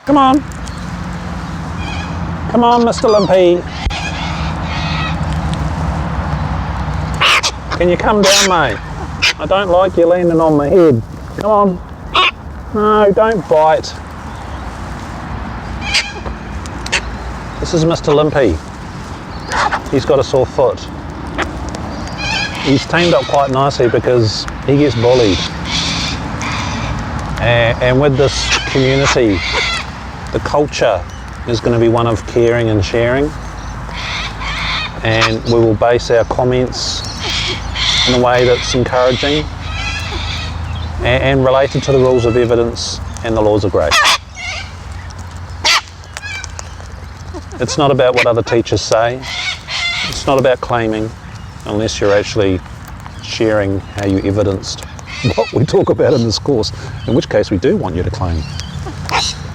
Come on. Come on, Mr. Limpy. Can you come down, mate? I don't like you leaning on my head. Come on. No, don't bite. This is Mr. Limpy. He's got a sore foot. He's tamed up quite nicely because he gets bullied. And with this community, the culture is going to be one of caring and sharing. And we will base our comments in a way that's encouraging and related to the rules of evidence and the laws of grace. It's not about what other teachers say. It's not about claiming, unless you're actually sharing how you evidenced what we talk about in this course, in which case we do want you to claim.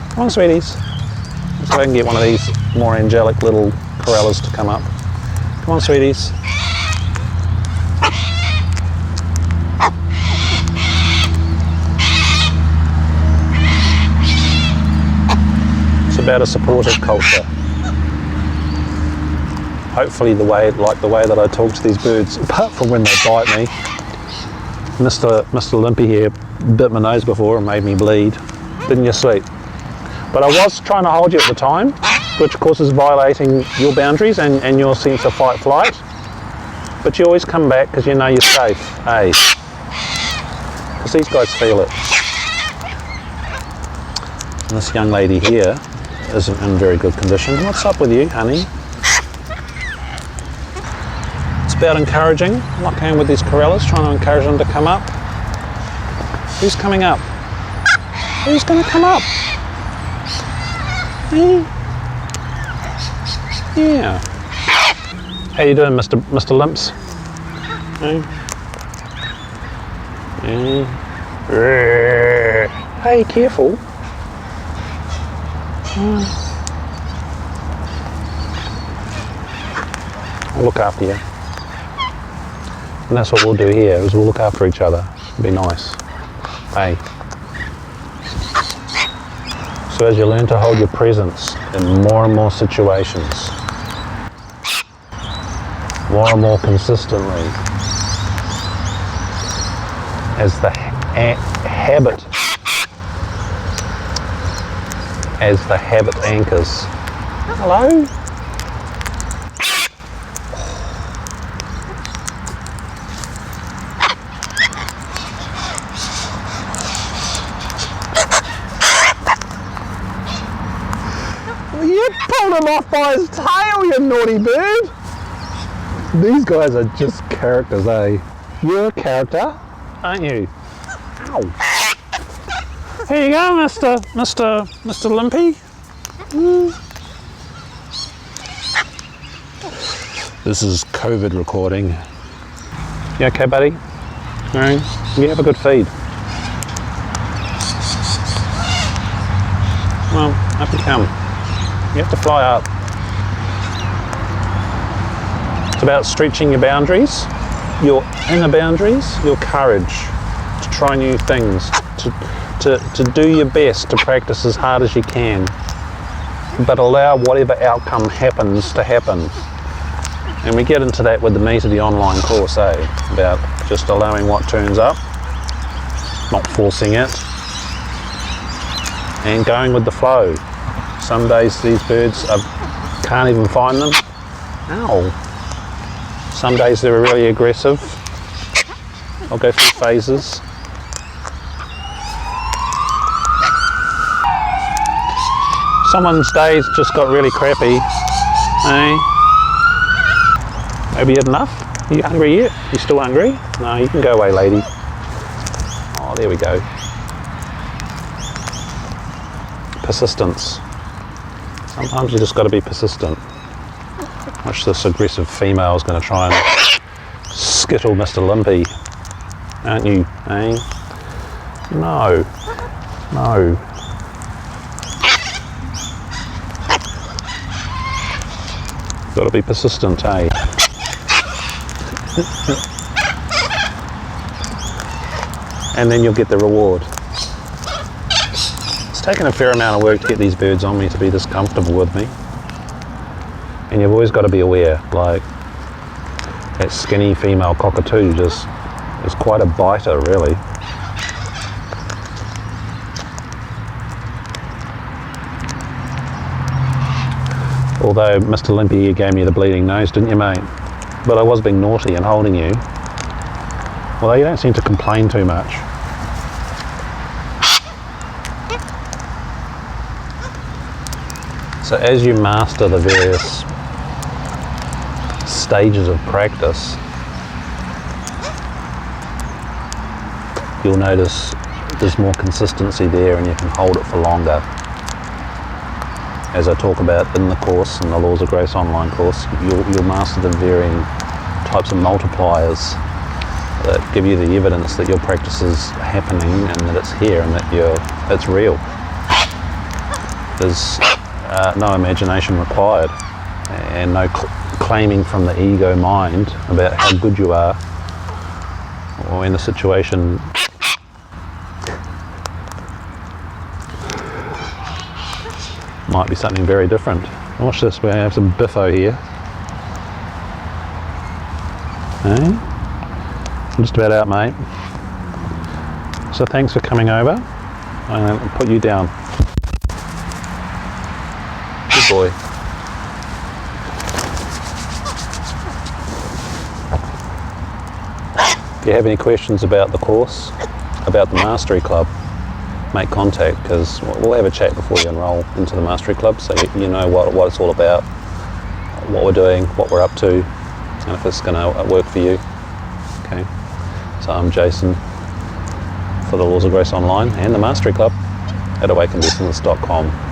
Come on, sweeties. Let's see if I can get one of these more angelic little corellas to come up. Come on, sweeties. It's about a supportive culture. Hopefully the way that I talk to these birds, apart from when they bite me. Mr. Limpy here bit my nose before and made me bleed. Didn't you, sweet? But I was trying to hold you at the time, which of course is violating your boundaries and your sense of fight-flight. But you always come back because you know you're safe, eh? Because these guys feel it. And this young lady here isn't in very good condition. What's up with you, honey? It's about encouraging. I'm not going with these corellas, trying to encourage them to come up. Who's coming up? Who's going to come up? Me? Yeah. How you doing, Mr. Limps? Hey, careful. I'll look after you. And that's what we'll do here, is we'll look after each other. Be nice. Hey. So as you learn to hold your presence in more and more situations, more and more consistently, as the habit anchors. Hello? You pulled him off by his tail, you naughty bird! These guys are just characters, eh? You're a character, aren't you? Ow! Here you go, Mr. Limpy. This is COVID recording. You okay, buddy? Alright, you have a good feed. Well, up you come. You have to fly up. It's about stretching your boundaries, your inner boundaries, your courage to try new things, to do your best, to practice as hard as you can, but allow whatever outcome happens to happen. And we get into that with the meat of the online course, about just allowing what turns up, not forcing it, and going with the flow. Some days these birds can't even find them. Ow. Some days they're really aggressive. I'll go through phases. Someone's days just got really crappy. Eh? Maybe you had enough? Are you hungry yet? You still hungry? No, you can go away, lady. Oh, there we go. Persistence. Sometimes you just got to be persistent. Watch this aggressive female is going to try and skittle Mr. Limpy. Aren't you, eh? No. No. Got to be persistent, eh? And then you'll get the reward. Let's taken a fair amount of work to get these birds on me to be this comfortable with me. And you've always got to be aware, like that skinny female cockatoo just is quite a biter, really. Although, Mr. Limpy, you gave me the bleeding nose, didn't you, mate? But I was being naughty and holding you. Although you don't seem to complain too much. So as you master the various stages of practice, you'll notice there's more consistency there and you can hold it for longer. As I talk about in the course, in the Laws of Grace online course, you'll master the varying types of multipliers that give you the evidence that your practice is happening and that it's here and that it's real. There's no imagination required and no claiming from the ego mind about how good you are, or in the situation might be something very different. Watch this, we have some biffo here. Hey? I'm just about out, mate. So thanks for coming over. I'm going to put you down. Good boy. If you have any questions about the course, about the Mastery Club, make contact, because we'll have a chat before you enroll into the Mastery Club, so you know what it's all about, what we're doing, what we're up to, and if it's going to work for you. Okay, so I'm Jason for the Laws of Grace Online and the Mastery Club at AwakenedEssence.com.